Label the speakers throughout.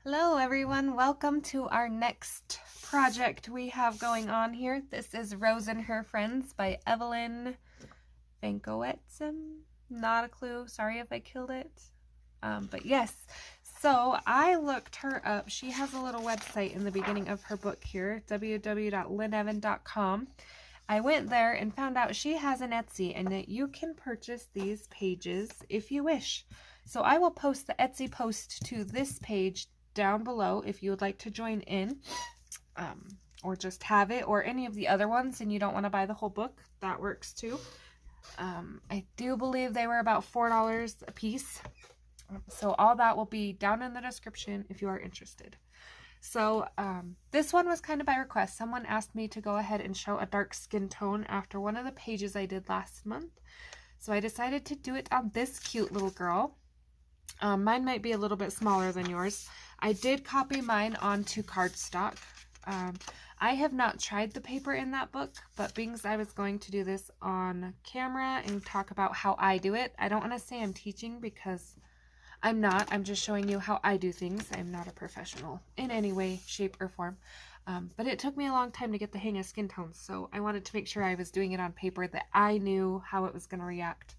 Speaker 1: Hello everyone, welcome to our next project we have going on here. This is Rose and Her Friends by Evelyn Vankowitz. Not a clue, sorry if I killed it. But yes, so I looked her up. She has a little website in the beginning of her book here, www.lynnevan.com. I went there and found out she has an Etsy and that you can purchase these pages if you wish. So I will post the Etsy post to this page down below if you would like to join in, or just have it, or any of the other ones and you don't want to buy the whole book, that works too. I do believe they were about $4 a piece. So all that will be down in the description if you are interested. So this one was kind of by request. Someone asked me to go ahead and show a dark skin tone after one of the pages I did last month. So I decided to do it on this cute little girl. Mine might be a little bit smaller than yours. I did copy mine onto cardstock. I have not tried the paper in that book, but being as I was going to do this on camera and talk about how I do it, I don't want to say I'm teaching because I'm not. I'm just showing you how I do things. I'm not a professional in any way, shape, or form. But it took me a long time to get the hang of skin tones, so I wanted to make sure I was doing it on paper that I knew how it was going to react,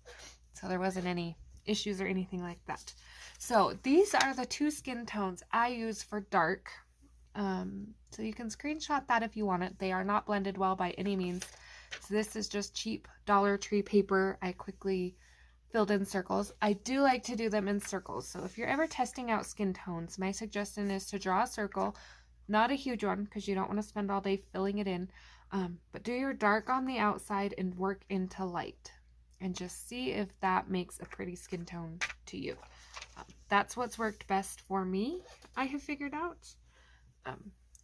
Speaker 1: so there wasn't any issues or anything like that. So these are the two skin tones I use for dark. So you can screenshot that if you want it. They are not blended well by any means. So this is just cheap Dollar Tree paper. I quickly filled in circles. I do like to do them in circles. So if you're ever testing out skin tones, my suggestion is to draw a circle, not a huge one because you don't want to spend all day filling it in, but do your dark on the outside and work into light and just see if that makes a pretty skin tone to you. That's what's worked best for me, I have figured out.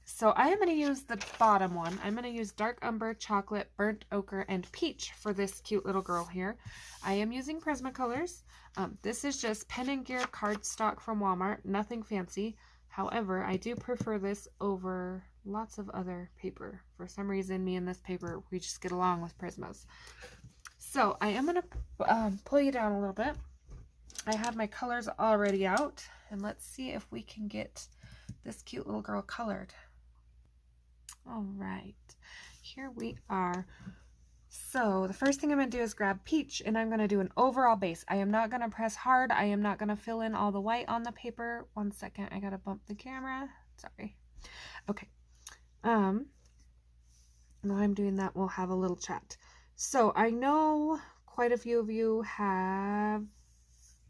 Speaker 1: So I am going to use the bottom one. I'm going to use dark umber, chocolate, burnt ochre, and peach for this cute little girl here. I am using Prismacolors. This is just Pen and Gear cardstock from Walmart, nothing fancy. However, I do prefer this over lots of other paper. For some reason, me and this paper, we just get along with Prismas. So I am going to pull you down a little bit. I have my colors already out, and let's see if we can get this cute little girl colored. All right, here we are. So the first thing I'm going to do is grab peach, and I'm going to do an overall base. I am not going to press hard. I am not going to fill in all the white on the paper. One second, I got to bump the camera. Sorry. Okay. While I'm doing that, we'll have a little chat. So I know quite a few of you have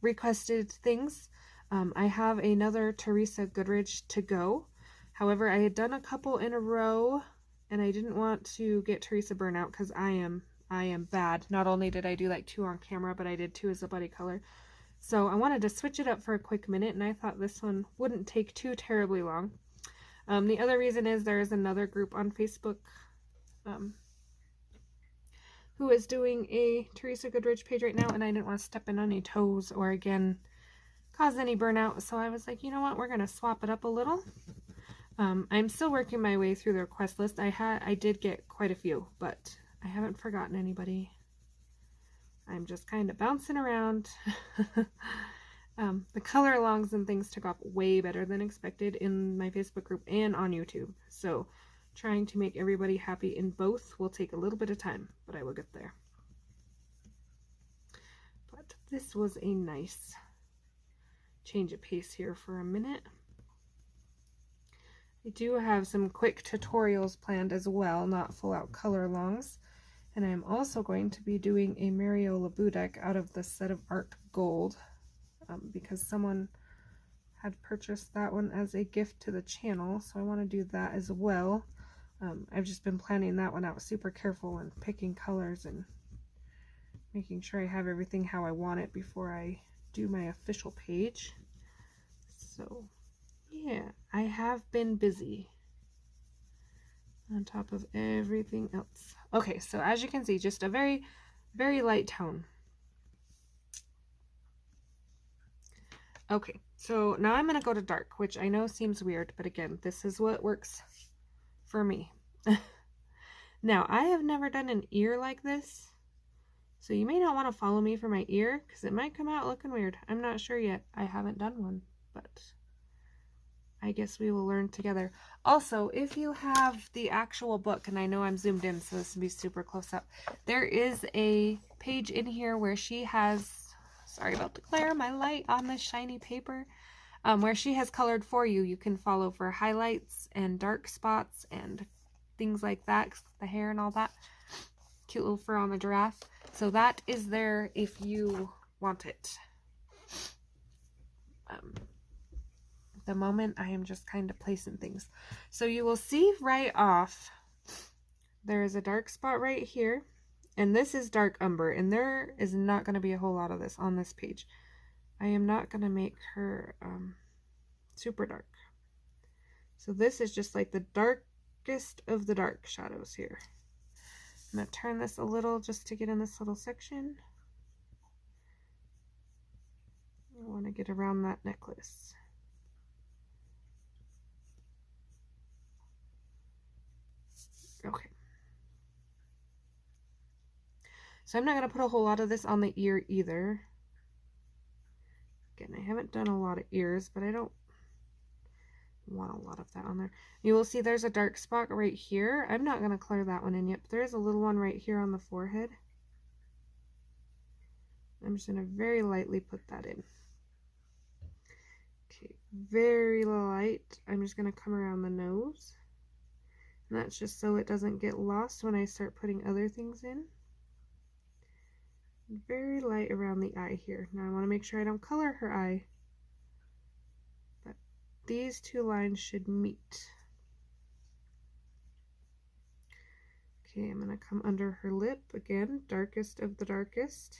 Speaker 1: requested things. I have another Teresa Goodridge to go. However, I had done a couple in a row and I didn't want to get Teresa burnout because I am bad. Not only did I do like 2 on camera, but I did 2 as a buddy color. So I wanted to switch it up for a quick minute, and I thought this one wouldn't take too terribly long. The other reason is there is another group on Facebook who is doing a Teresa Goodridge page right now, and I didn't want to step in on any toes or again cause any burnout, so I was like, you know what, we're gonna swap it up a little. I'm still working my way through the request list. I did get quite a few, but I haven't forgotten anybody. I'm just kind of bouncing around. The color alongs and things took off way better than expected in my Facebook group and on YouTube, so trying to make everybody happy in both will take a little bit of time, but I will get there. But this was a nice change of pace here for a minute. I do have some quick tutorials planned as well, not full out color alongs. And I'm also going to be doing a Mario Labu deck out of the Set of Art Gold because someone had purchased that one as a gift to the channel, so I want to do that as well. I've just been planning that one out super careful and picking colors and making sure I have everything how I want it before I do my official page. So yeah, I have been busy on top of everything else. Okay, so as you can see, just a very, very light tone. Okay, so now I'm going to go to dark, which I know seems weird, but again, this is what works for me. Now, I have never done an ear like this, so you may not want to follow me for my ear, because it might come out looking weird. I'm not sure yet. I haven't done one, but I guess we will learn together. Also, if you have the actual book, and I know I'm zoomed in, so this will be super close up, there is a page in here where she has, sorry about the glare, my light on this shiny paper, where she has colored for you. You can follow for highlights and dark spots and things like that, the hair and all that. Cute little fur on the giraffe. So that is there if you want it. The moment I am just kind of placing things. So you will see right off, there is a dark spot right here, and this is dark umber, and there is not going to be a whole lot of this on this page. I am not going to make her super dark. So this is just like the darkest of the dark shadows here. I'm going to turn this a little just to get in this little section. I want to get around that necklace. Okay. So I'm not going to put a whole lot of this on the ear either. Again, I haven't done a lot of ears, but I don't want a lot of that on there. You will see there's a dark spot right here. I'm not going to color that one in yet, but there's a little one right here on the forehead. I'm just going to very lightly put that in. Okay, very light. I'm just going to come around the nose. And that's just so it doesn't get lost when I start putting other things in. Very light around the eye here. Now I want to make sure I don't color her eye. But these two lines should meet. Okay, I'm going to come under her lip again, darkest of the darkest.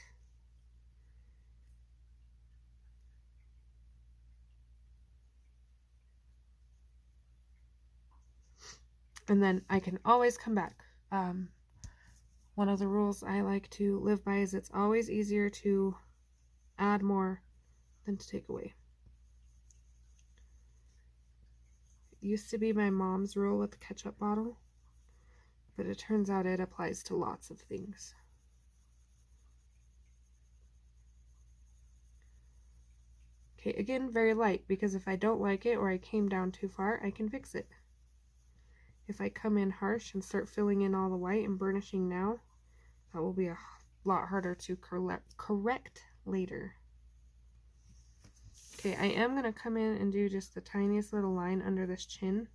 Speaker 1: And then I can always come back. One of the rules I like to live by is it's always easier to add more than to take away. It used to be my mom's rule with the ketchup bottle, but it turns out it applies to lots of things. Okay, again, very light, because if I don't like it or I came down too far, I can fix it. If I come in harsh and start filling in all the white and burnishing now, that will be a lot harder to correct later. Okay, I am going to come in and do just the tiniest little line under this chin.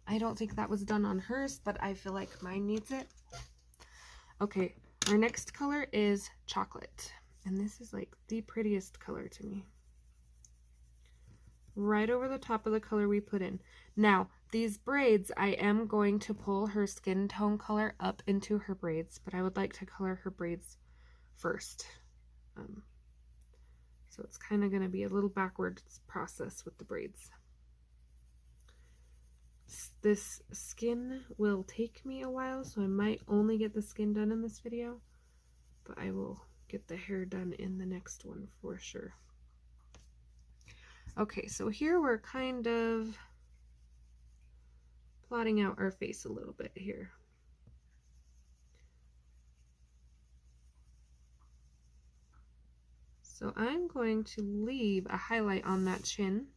Speaker 1: I don't think that was done on hers, but I feel like mine needs it. Okay, our next color is chocolate. And this is like the prettiest color to me. Right over the top of the color we put in. Now, these braids, I am going to pull her skin tone color up into her braids, but I would like to color her braids first. So it's kind of going to be a little backwards process with the braids. This skin will take me a while, so I might only get the skin done in this video, but I will get the hair done in the next one for sure. Okay, so here we're kind of plotting out our face a little bit here. So I'm going to leave a highlight on that chin.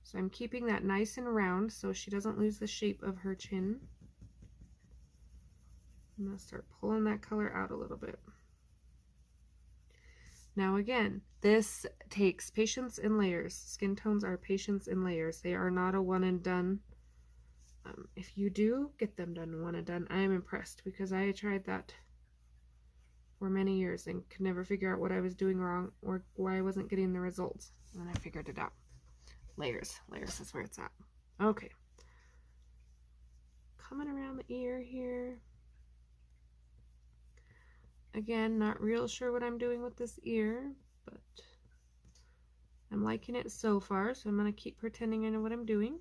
Speaker 1: So I'm keeping that nice and round so she doesn't lose the shape of her chin. I'm going to start pulling that color out a little bit. Now again, this takes patience in layers. Skin tones are patience in layers. They are not a one and done. If you do get them done one and done, I am impressed, because I tried that for many years and could never figure out what I was doing wrong or why I wasn't getting the results. And then I figured it out. Layers. Layers is where it's at. Okay. Coming around the ear here. Again, not real sure what I'm doing with this ear, but I'm liking it so far, so I'm going to keep pretending I know what I'm doing.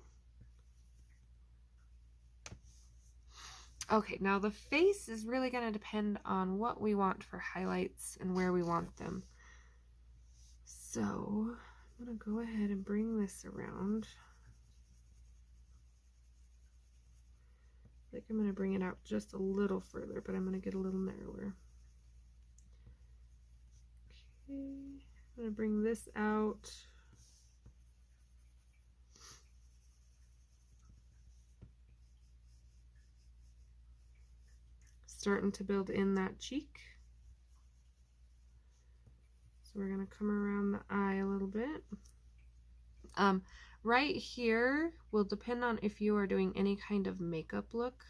Speaker 1: Okay, now the face is really going to depend on what we want for highlights and where we want them. So I'm going to go ahead and bring this around. I think I'm going to bring it out just a little further, but I'm going to get a little narrower. Okay, I'm going to bring this out. Starting to build in that cheek. So we're going to come around the eye a little bit. Right here will depend on if you are doing any kind of makeup look.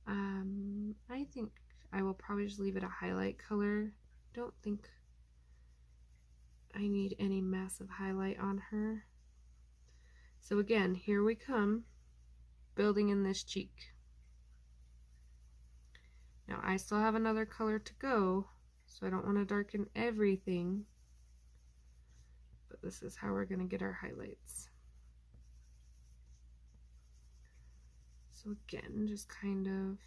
Speaker 1: I think I will probably just leave it a highlight color. Don't think I need any massive highlight on her. So again, here we come, building in this cheek. Now I still have another color to go, so I don't want to darken everything, but this is how we're going to get our highlights. So again, just kind of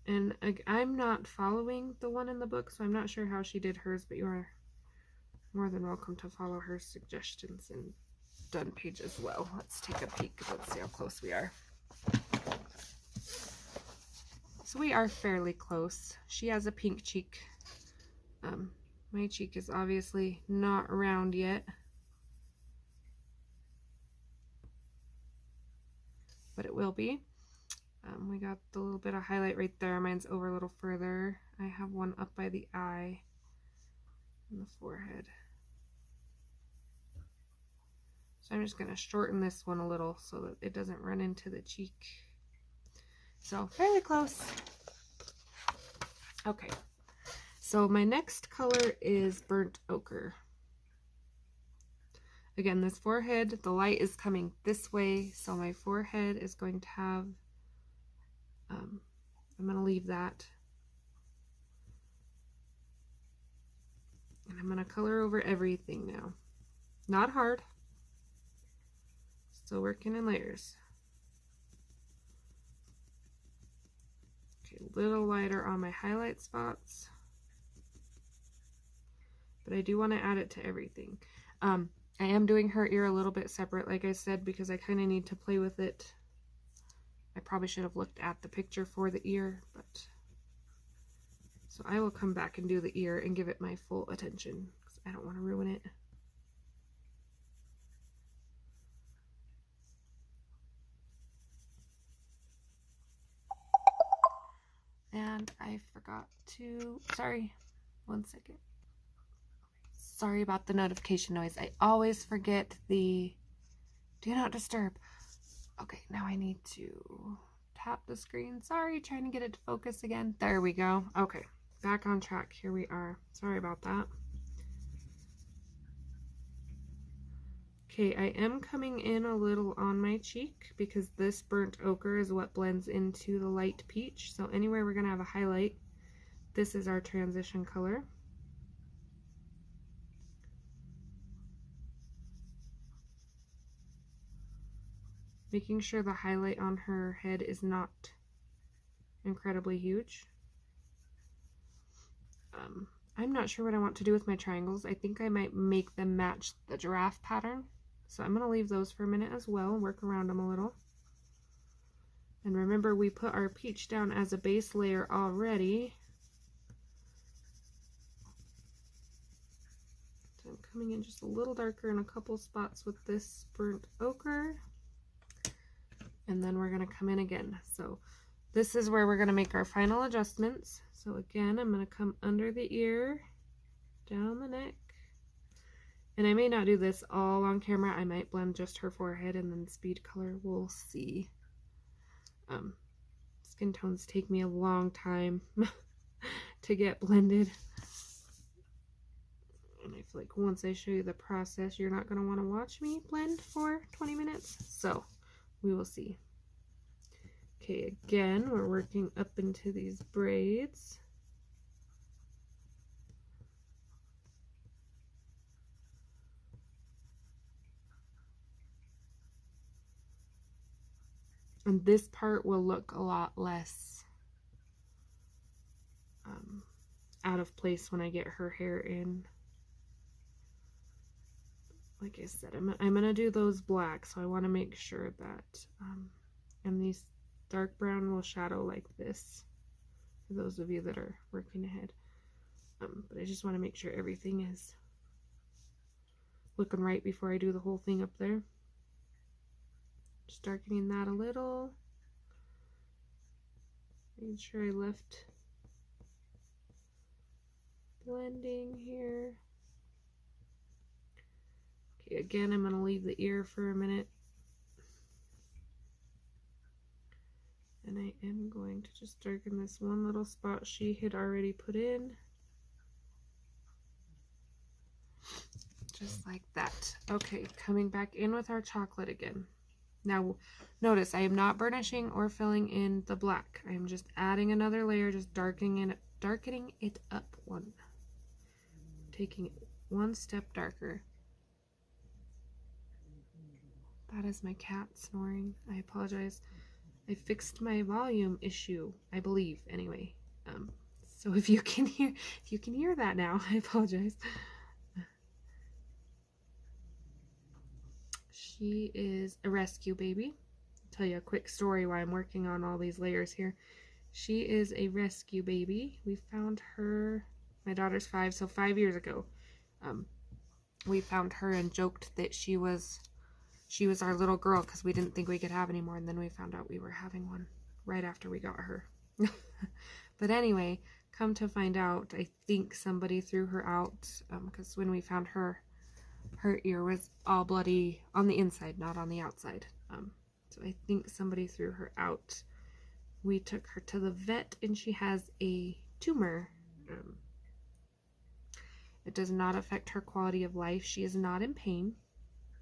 Speaker 1: and I'm not following the one in the book, so I'm not sure how she did hers, but you are more than welcome to follow her suggestions and done page as well. Let's take a peek. Let's see how close we are. So we are fairly close. She has a pink cheek. My cheek is obviously not round yet, but it will be. We got the little bit of highlight right there. Mine's over a little further. I have one up by the eye and the forehead. So I'm just going to shorten this one a little so that it doesn't run into the cheek. So fairly close. Okay, so my next color is burnt ochre. Again, this forehead, the light is coming this way, so my forehead is going to have, I'm going to leave that. And I'm going to color over everything now. Not hard. Still working in layers. Okay, a little lighter on my highlight spots. But I do want to add it to everything. I am doing her ear a little bit separate, like I said, because I kind of need to play with it. I probably should have looked at the picture for the ear, but so I will come back and do the ear and give it my full attention because I don't want to ruin it. And I forgot to, sorry, one second. Sorry about the notification noise. I always forget the do not disturb. Okay, now I need to tap the screen. Sorry, trying to get it to focus again. There we go. Okay, back on track. Here we are. Sorry about that. Okay, I am coming in a little on my cheek because this burnt ochre is what blends into the light peach. So anywhere we're going to have a highlight, this is our transition color. Making sure the highlight on her head is not incredibly huge. I'm not sure what I want to do with my triangles. I think I might make them match the giraffe pattern. So I'm going to leave those for a minute as well and work around them a little. And remember, we put our peach down as a base layer already. So I'm coming in just a little darker in a couple spots with this burnt ochre. And then we're going to come in again. So this is where we're going to make our final adjustments. So again, I'm going to come under the ear, down the neck. And I may not do this all on camera. I might blend just her forehead and then speed color. We'll see. Skin tones take me a long time to get blended. And I feel like once I show you the process, you're not going to want to watch me blend for 20 minutes. So we will see. Okay, again, we're working up into these braids. And this part will look a lot less out of place when I get her hair in. Like I said, I'm going to do those black, so I want to make sure that, and these dark brown will shadow like this, for those of you that are working ahead. But I just want to make sure everything is looking right before I do the whole thing up there. Just darkening that a little. Making sure I left blending here. Okay, again, I'm going to leave the ear for a minute. And I am going to just darken this one little spot she had already put in. Just like that. Okay, coming back in with our chocolate again. Now, notice I am not burnishing or filling in the black. I am just adding another layer, just darkening it up one. Taking it one step darker. That is my cat snoring. I apologize. I fixed my volume issue, I believe, anyway. So if you can hear that now, I apologize. She is a rescue baby. I'll tell you a quick story while I'm working on all these layers here. She is a rescue baby. We found her, my daughter's 5, so 5 years ago. We found her and joked that she was our little girl because we didn't think we could have any more, and then we found out we were having one right after we got her. But anyway, come to find out, I think somebody threw her out because when we found her, her ear was all bloody on the inside, not on the outside. So I think somebody threw her out. We took her to the vet and she has a tumor. It does not affect her quality of life. She is not in pain,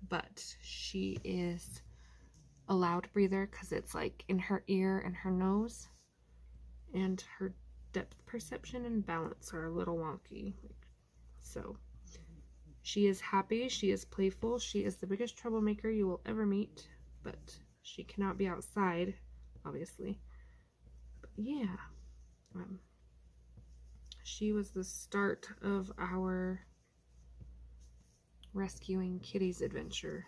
Speaker 1: but she is a loud breather because it's like in her ear and her nose, and her depth perception and balance are a little wonky. So she is happy, she is playful, she is the biggest troublemaker you will ever meet, but she cannot be outside, obviously. But yeah, she was the start of our rescuing kitties adventure.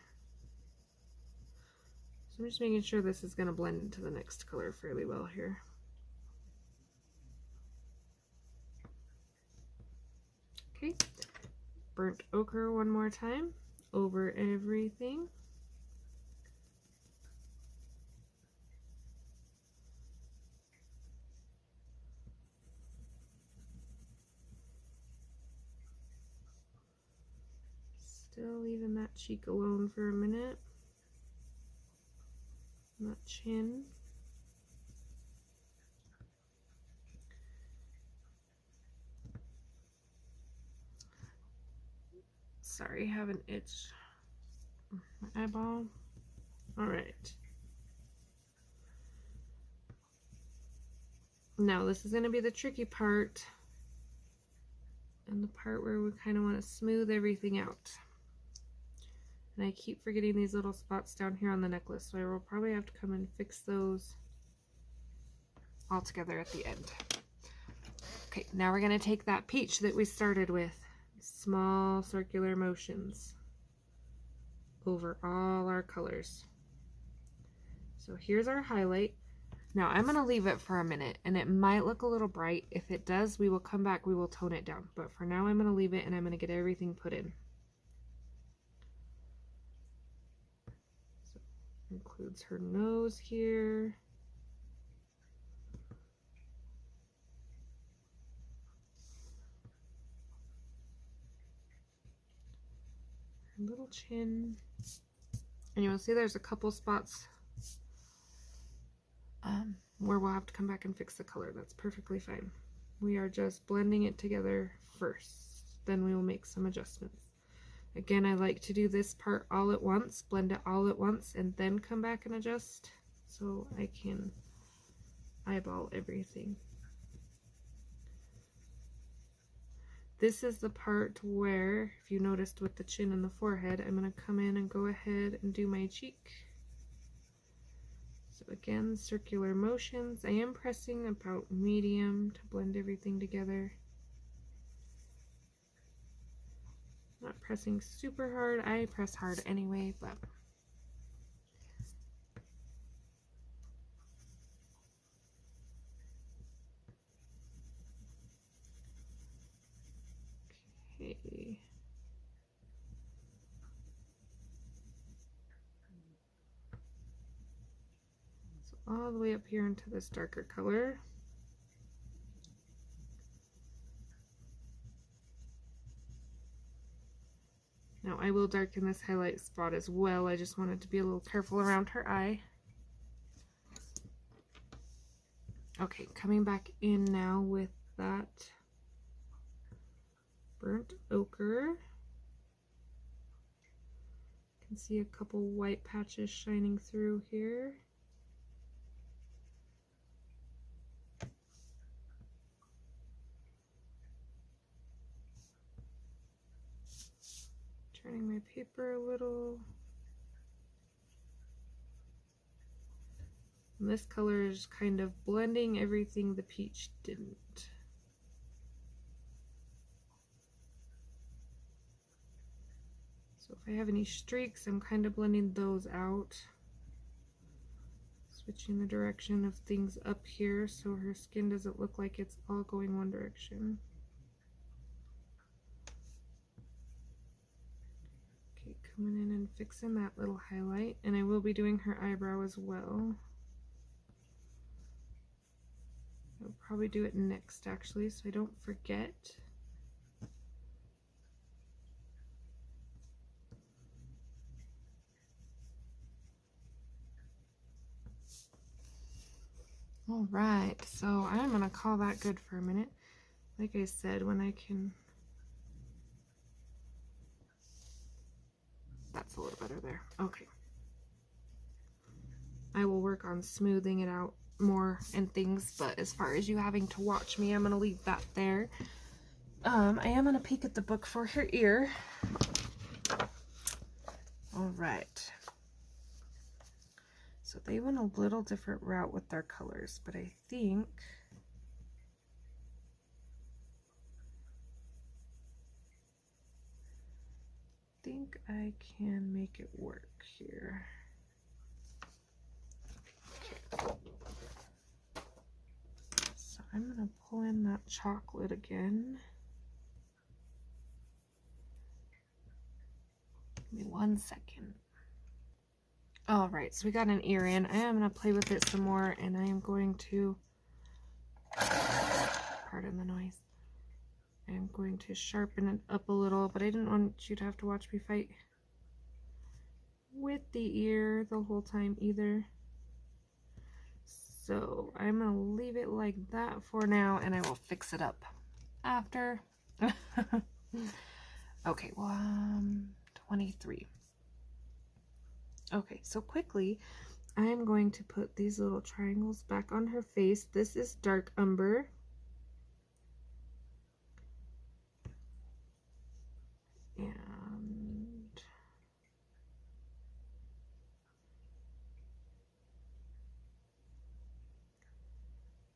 Speaker 1: So I'm just making sure this is going to blend into the next color fairly well here. Okay, burnt ochre one more time over everything. Still leaving that cheek alone for a minute. That chin. Sorry, have an itch. My eyeball. Alright. Now this is going to be the tricky part. And the part where we kind of want to smooth everything out. And I keep forgetting these little spots down here on the necklace, so I will probably have to come and fix those all together at the end. Okay, now we're going to take that peach that we started with, small circular motions over all our colors. So here's our highlight. Now I'm going to leave it for a minute, and it might look a little bright. If it does, we will come back, we will tone it down. But for now, I'm going to leave it, and I'm going to get everything put in. So includes her nose here. Her little chin. And you will see there's a couple spots where we'll have to come back and fix the color. That's perfectly fine. We are just blending it together first. Then we will make some adjustments. Again, I like to do this part all at once, blend it all at once, and then come back and adjust so I can eyeball everything. This is the part where, if you noticed with the chin and the forehead, I'm going to come in and go ahead and do my cheek. So again, circular motions. I am pressing about medium to blend everything together. Not pressing super hard. I press hard anyway, but all the way up here into this darker color. Now I will darken this highlight spot as well. I just wanted to be a little careful around her eye. Okay, coming back in now with that burnt ochre. You can see a couple white patches shining through here. Turning my paper a little. And this color is kind of blending everything the peach didn't. So if I have any streaks, I'm kind of blending those out. Switching the direction of things up here so her skin doesn't look like it's all going one direction. Okay, coming in and fixing that little highlight, and I will be doing her eyebrow as well. I'll probably do it next actually, so I don't forget. All right, so I'm gonna call that good for a minute. Like I said, when I can, that's a little better there. Okay. I will work on smoothing it out more and things, but as far as you having to watch me, I'm gonna leave that there. I am gonna peek at the book for her ear. All right. So they went a little different route with their colors, but I think I can make it work here. Okay. So I'm gonna pull in that chocolate again. Give me 1 second. All right, so we got an ear in. I am going to play with it some more, and I am going to, pardon the noise, I am going to sharpen it up a little, but I didn't want you to have to watch me fight with the ear the whole time either. So I'm going to leave it like that for now, and I will fix it up after. Okay, well, 23. Okay, so quickly, I'm going to put these little triangles back on her face. This is dark umber. And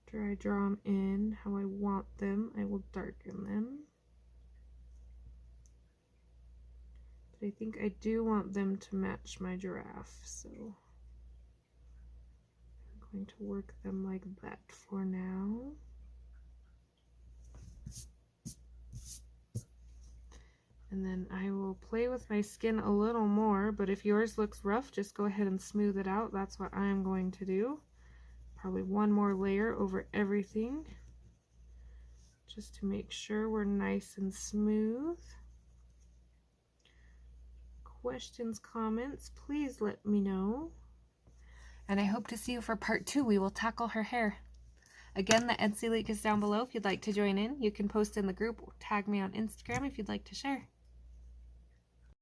Speaker 1: after I draw them in how I want them, I will darken them. I think I do want them to match my giraffe, so I'm going to work them like that for now. And then I will play with my skin a little more, but if yours looks rough, just go ahead and smooth it out. That's what I'm going to do. Probably one more layer over everything, just to make sure we're nice and smooth. Questions, comments, please let me know. And I hope to see you for part 2. We will tackle her hair. Again, the Etsy link is down below if you'd like to join in. You can post in the group or tag me on Instagram if you'd like to share.